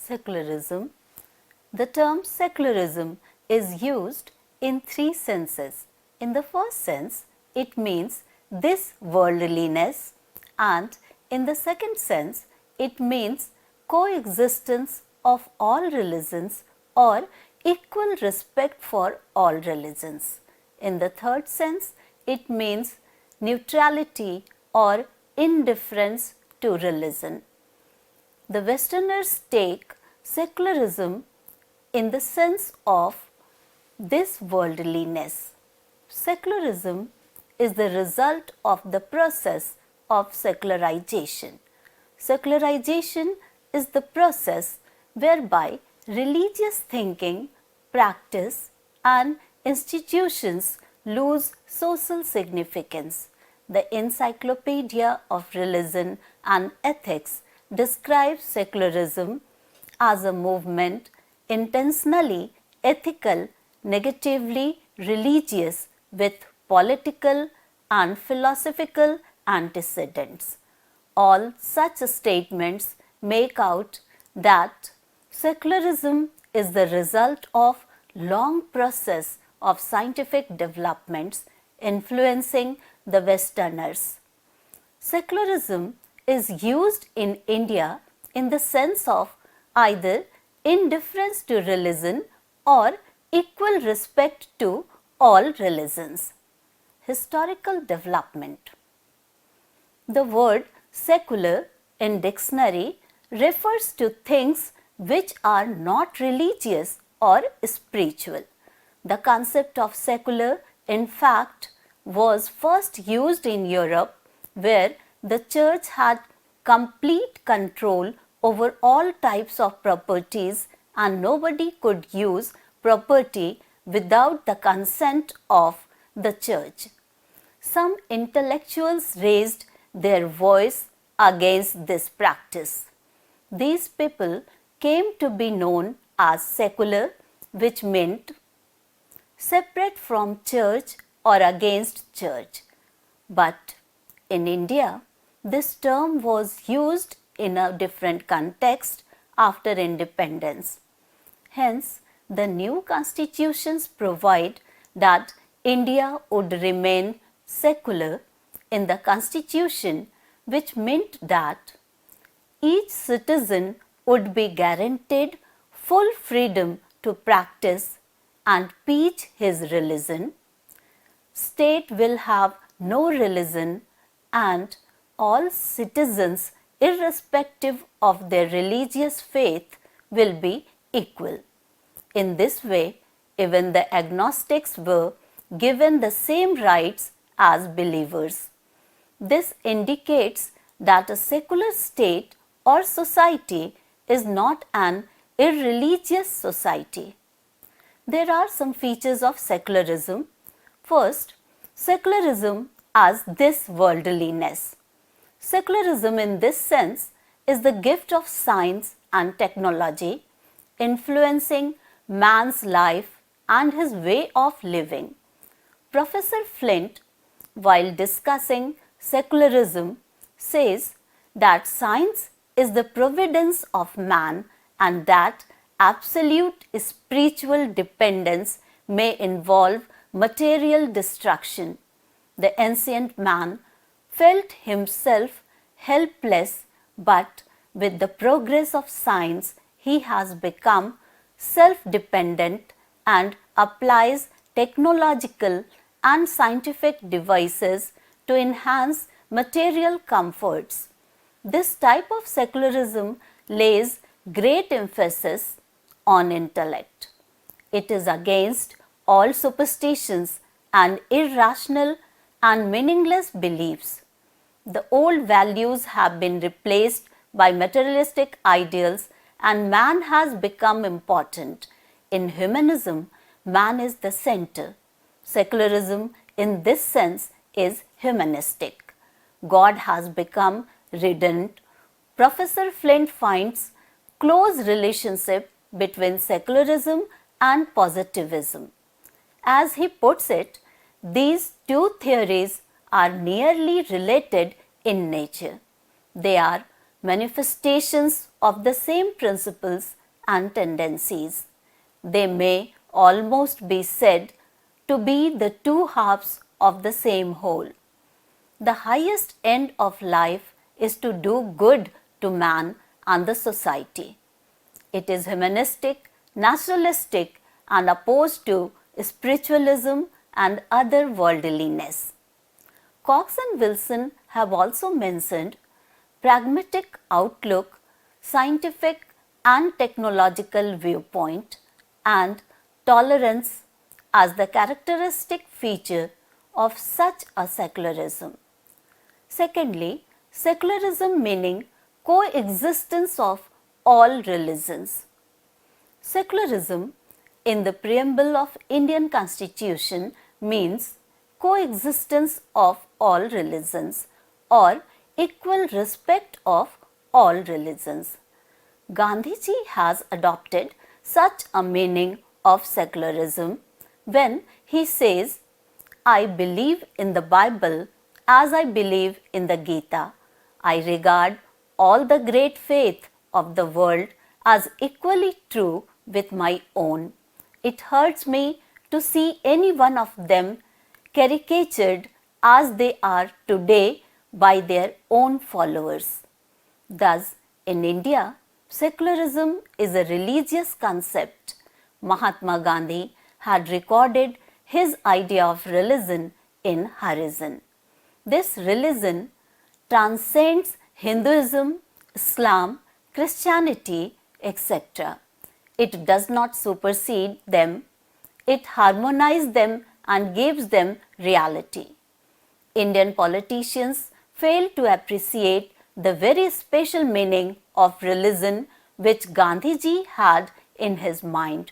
Secularism. The term secularism is used in three senses. In the first sense, it means this worldliness, and in the second sense, it means coexistence of all religions or equal respect for all religions. In the third sense, it means neutrality or indifference to religion. The Westerners take secularism in the sense of this worldliness. Secularism is the result of the process of secularization. Secularization is the process whereby religious thinking, practice and institutions lose social significance. The Encyclopedia of Religion and Ethics describes secularism as a movement intentionally ethical, negatively religious with political and philosophical antecedents. All such statements make out that secularism is the result of long process of scientific developments influencing the Westerners. Secularism is used in India in the sense of either indifference to religion or equal respect to all religions. Historical development. The word secular in dictionary refers to things which are not religious or spiritual. The concept of secular, in fact, was first used in Europe, where the church had complete control over all types of properties and nobody could use property without the consent of the church. Some intellectuals raised their voice against this practice. These people came to be known as secular, which meant separate from church or against church. But in India, this term was used in a different context after independence. Hence, the new constitutions provide that India would remain secular in the constitution, which meant that each citizen would be guaranteed full freedom to practice and preach his religion. State will have no religion and all citizens, irrespective of their religious faith, will be equal. In this way, even the agnostics were given the same rights as believers. This indicates that a secular state or society is not an irreligious society. There are some features of secularism. First, secularism as this worldliness. Secularism in this sense is the gift of science and technology influencing man's life and his way of living. Professor Flint, while discussing secularism, says that science is the providence of man and that absolute spiritual dependence may involve material destruction. The ancient man felt himself helpless, but with the progress of science, he has become self-dependent and applies technological and scientific devices to enhance material comforts. This type of secularism lays great emphasis on intellect. It is against all superstitions and irrational and meaningless beliefs. The old values have been replaced by materialistic ideals and man has become important. In humanism, man is the center. Secularism in this sense is humanistic. God has become redundant. Professor Flint finds close relationship between secularism and positivism. As he puts it, these two theories are nearly related in nature. They are manifestations of the same principles and tendencies. They may almost be said to be the two halves of the same whole. The highest end of life is to do good to man and the society. It is humanistic, naturalistic, and opposed to spiritualism and other worldliness. Cox and Wilson have also mentioned pragmatic outlook, scientific and technological viewpoint, and tolerance as the characteristic feature of such a secularism. Secondly, secularism meaning coexistence of all religions. Secularism in the preamble of Indian Constitution means coexistence of all religions or equal respect of all religions. Gandhiji has adopted such a meaning of secularism when he says, I believe in the Bible as I believe in the Gita. I regard all the great faith of the world as equally true with my own. It hurts me to see any one of them caricatured as they are today by their own followers. Thus, in India, secularism is a religious concept. Mahatma Gandhi had recorded his idea of religion in Horizon. This religion transcends Hinduism, Islam, Christianity, etc. It does not supersede them, it harmonizes them and gives them reality. Indian politicians fail to appreciate the very special meaning of religion which Gandhiji had in his mind.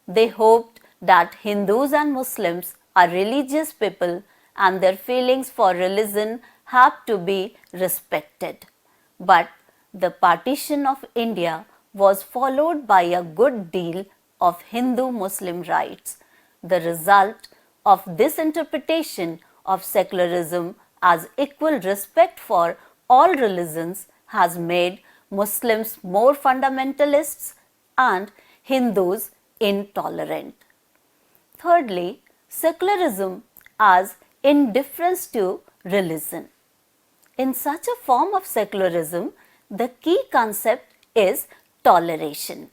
They hoped that Hindus and Muslims are religious people and their feelings for religion have to be respected. But the partition of India was followed by a good deal of Hindu-Muslim rights. The result of this interpretation of secularism as equal respect for all religions has made Muslims more fundamentalists and Hindus intolerant. Thirdly, secularism as indifference to religion. In such a form of secularism, the key concept is toleration.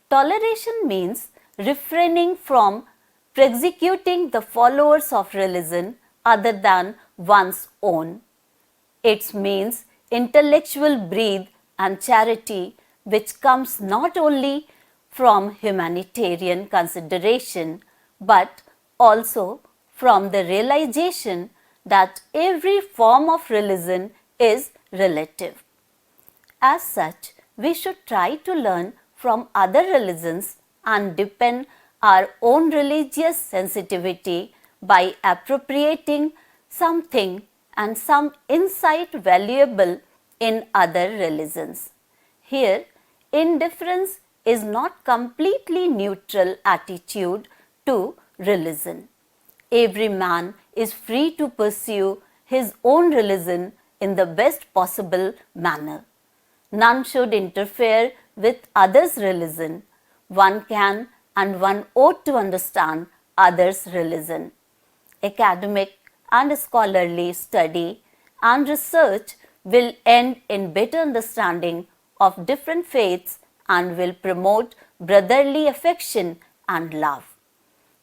Toleration means refraining from persecuting the followers of religion other than one's own. It means intellectual breadth and charity which comes not only from humanitarian consideration but also from the realization that every form of religion is relative. As such, we should try to learn from other religions and deepen our own religious sensitivity by appropriating something and some insight valuable in other religions. Here, indifference is not completely neutral attitude to religion. Every man is free to pursue his own religion in the best possible manner. None should interfere with others' religion. One can and one ought to understand others' religion. Academic and scholarly study and research will end in better understanding of different faiths and will promote brotherly affection and love.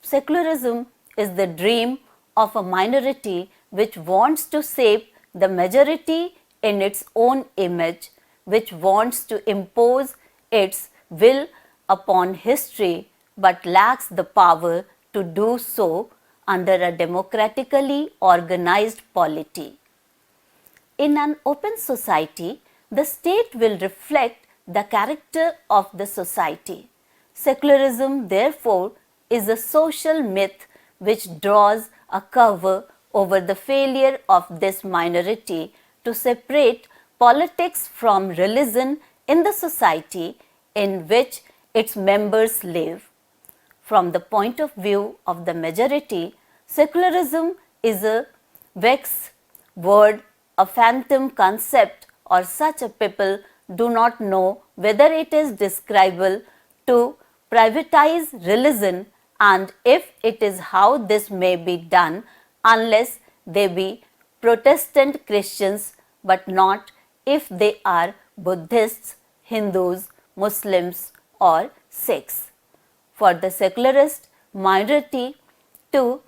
Secularism is the dream of a minority which wants to shape the majority in its own image, which wants to impose its will upon history but lacks the power to do so under a democratically organized polity. In an open society, the state will reflect the character of the society. Secularism, therefore, is a social myth which draws a cover over the failure of this minority to separate politics from religion in the society in which its members live. From the point of view of the majority, secularism is a vague word, a phantom concept or such a people do not know whether it is desirable to privatize religion, and if it is, how this may be done, unless they be Protestant Christians, but not if they are Buddhists, Hindus, Muslims or Sikhs. For the secularist minority to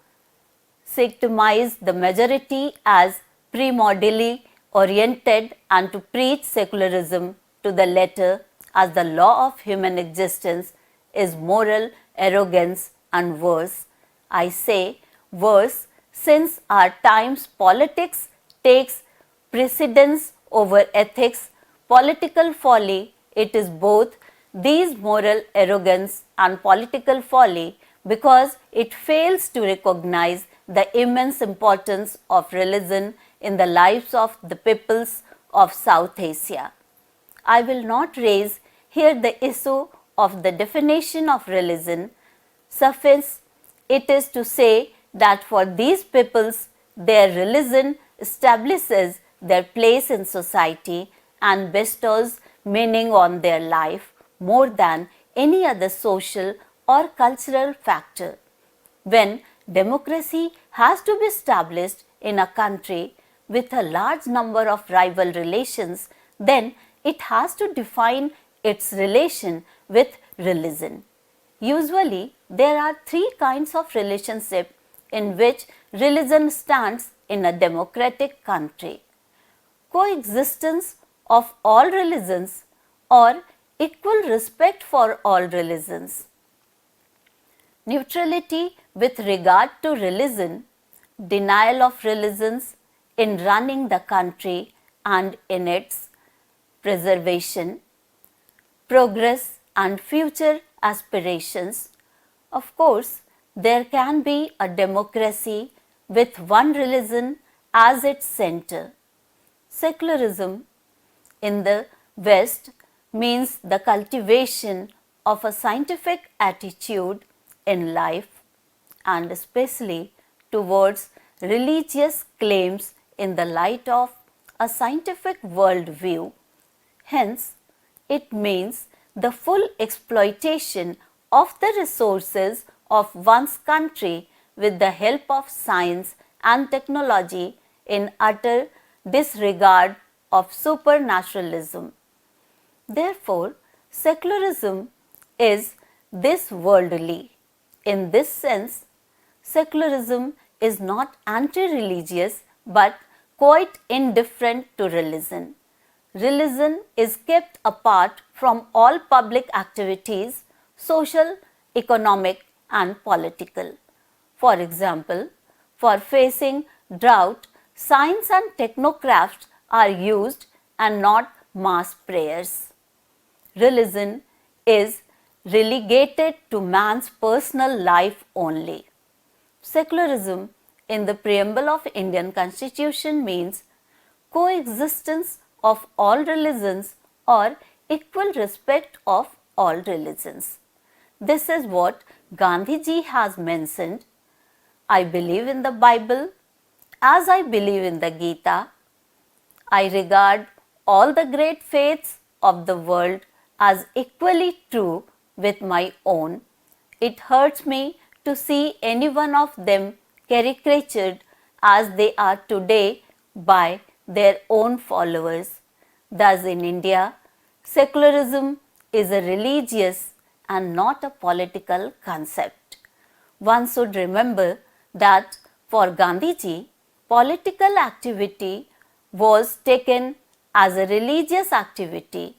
stigmatize the majority as primordially oriented and to preach secularism to the letter as the law of human existence is moral arrogance and worse. I say worse since our times politics takes precedence over ethics, political folly. It is both these moral arrogance and political folly because it fails to recognize the immense importance of religion in the lives of the peoples of South Asia. I will not raise here the issue of the definition of religion. Suffice it is to say that for these peoples, their religion establishes their place in society and bestows meaning on their life more than any other social or cultural factor. When democracy has to be established in a country with a large number of rival relations, then it has to define its relation with religion. Usually, there are three kinds of relationship in which religion stands in a democratic country: coexistence of all religions or equal respect for all religions, neutrality with regard to religion, denial of religions in running the country and in its preservation, progress and future aspirations. Of course, there can be a democracy with one religion as its center. Secularism in the West means the cultivation of a scientific attitude in life and especially towards religious claims in the light of a scientific worldview. Hence, it means the full exploitation of the resources of one's country with the help of science and technology in utter disregard of supernaturalism. Therefore, secularism is this worldly. In this sense, secularism is not anti-religious but quite indifferent to religion. Religion is kept apart from all public activities, social, economic and political. For example, for facing drought, science and technocrafts are used and not mass prayers. Religion is relegated to man's personal life only. Secularism in the preamble of Indian Constitution means coexistence of all religions or equal respect of all religions. This is what Gandhi ji has mentioned. I believe in the Bible as I believe in the Gita. I regard all the great faiths of the world as equally true with my own. It hurts me to see any one of them caricatured as they are today by their own followers. Thus, in India, secularism is a religious and not a political concept. One should remember that for Gandhiji, political activity was taken as a religious activity.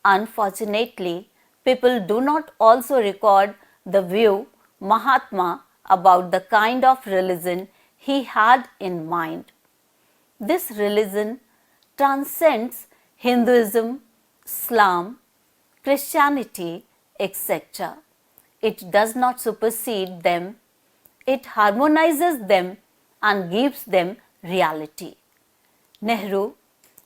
Unfortunately, people do not also record the view Mahatma about the kind of religion he had in mind. This religion transcends Hinduism, Islam, Christianity, etc. It does not supersede them, it harmonizes them and gives them reality. Nehru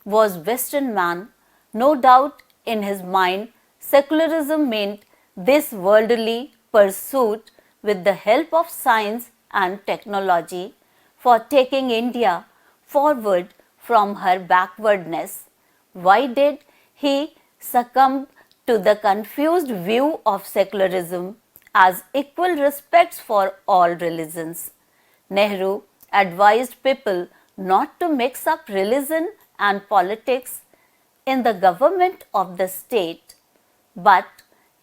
was Western man. No doubt in his mind, secularism meant this worldly pursuit with the help of science and technology for taking India forward from her backwardness. Why did he succumb to the confused view of secularism as equal respects for all religions? Nehru advised people not to mix up religion and politics in the government of the state, but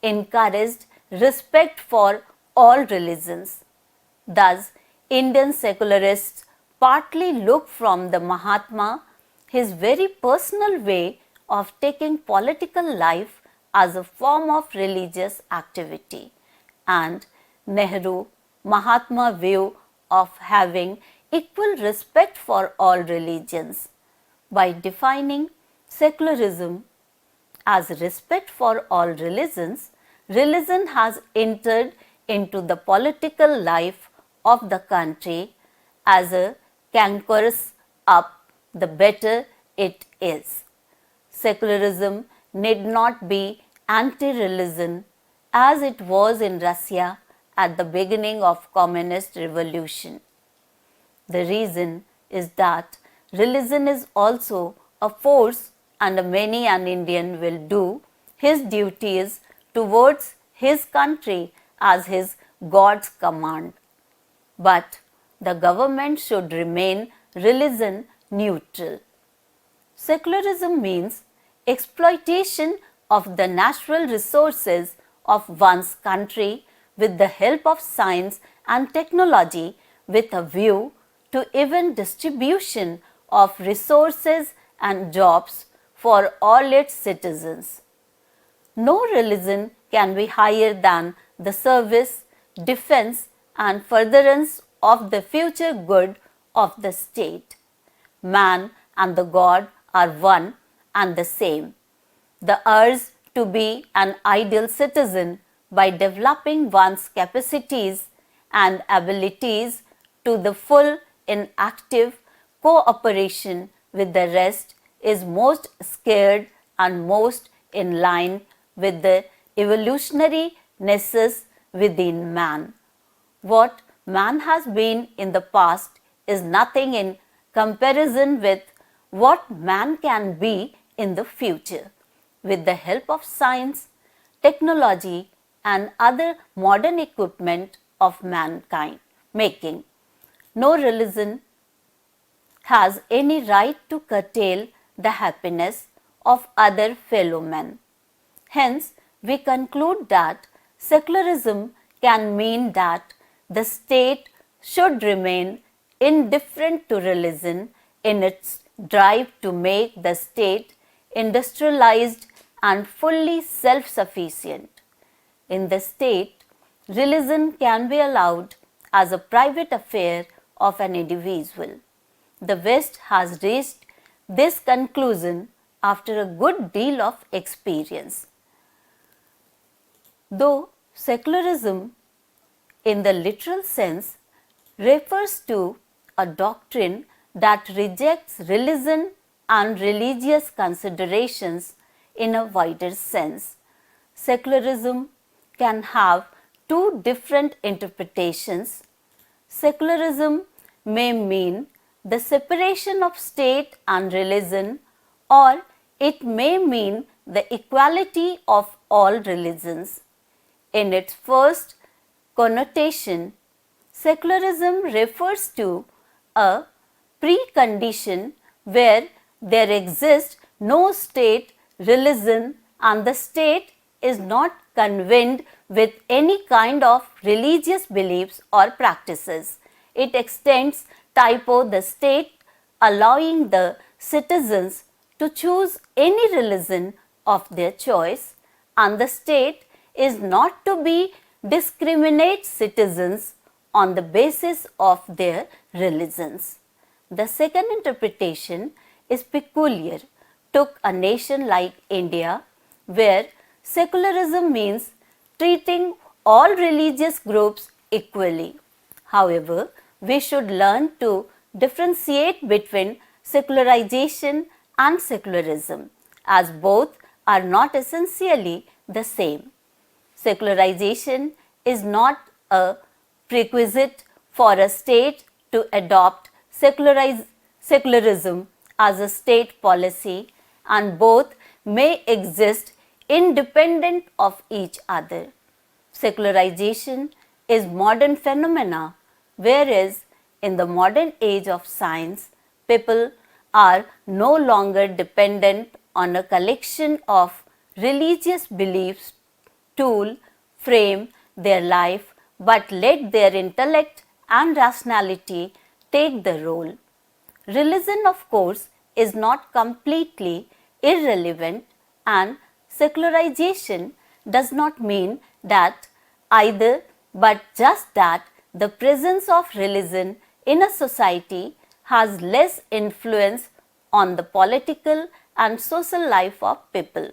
encouraged respect for all religions. Thus, Indian secularists partly look from the Mahatma his very personal way of taking political life as a form of religious activity, and Nehru Mahatma view of having equal respect for all religions. By defining secularism as respect for all religions, religion has entered into the political life of the country as a cankerous up, the better it is. Secularism need not be anti-religion as it was in Russia at the beginning of communist revolution. The reason is that religion is also a force, and many an Indian will do his duties towards his country as his God's command. But the government should remain religion neutral. Secularism means exploitation of the natural resources of one's country with the help of science and technology with a view to even distribution of resources and jobs for all its citizens. No religion can be higher than the service, defense and furtherance of the future good of the state. Man and the God are one and the same. The urge to be an ideal citizen by developing one's capacities and abilities to the full in active cooperation with the rest is most scared and most in line with the evolutionary necessities within man. What man has been in the past is nothing in comparison with what man can be in the future. With the help of science, technology and other modern equipment of mankind making, no religion has any right to curtail the happiness of other fellow men. Hence, we conclude that secularism can mean that the state should remain indifferent to religion in its drive to make the state industrialized and fully self-sufficient. In the state, religion can be allowed as a private affair of an individual. The West has reached this conclusion after a good deal of experience. Though secularism in the literal sense refers to a doctrine that rejects religion and religious considerations in a wider sense, secularism can have two different interpretations. Secularism may mean the separation of state and religion, or it may mean the equality of all religions. In its first connotation, secularism refers to a precondition where there exists no state religion and the state is not convened with any kind of religious beliefs or practices. It extends typo the state, allowing the citizens to choose any religion of their choice, and the state is not to be discriminate citizens on the basis of their religions. The second interpretation is peculiar, took a nation like India, where secularism means treating all religious groups equally. However, we should learn to differentiate between secularization and secularism, as both are not essentially the same. Secularization is not a prerequisite for a state to adopt secularism as a state policy, and both may exist independent of each other. Secularization is modern phenomena, whereas in the modern age of science, people are no longer dependent on a collection of religious beliefs to frame their life, but let their intellect and rationality take the role. Religion, of course, is not completely irrelevant, and secularization does not mean that either, but just that the presence of religion in a society has less influence on the political and social life of people.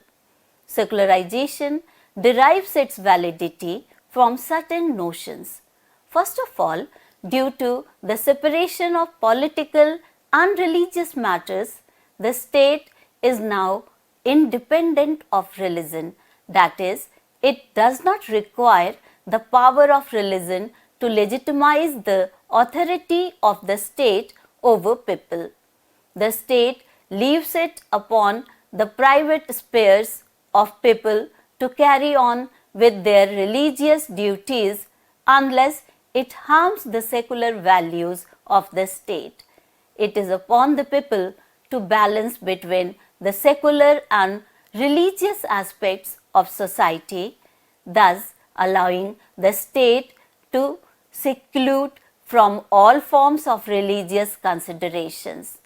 Secularization derives its validity from certain notions. First of all, due to the separation of political and religious matters, the state is now independent of religion. That is, it does not require the power of religion to legitimize the authority of the state over people. The state leaves it upon the private spheres of people to carry on with their religious duties unless it harms the secular values of the state. It is upon the people to balance between the secular and religious aspects of society, thus allowing the state to seclude from all forms of religious considerations.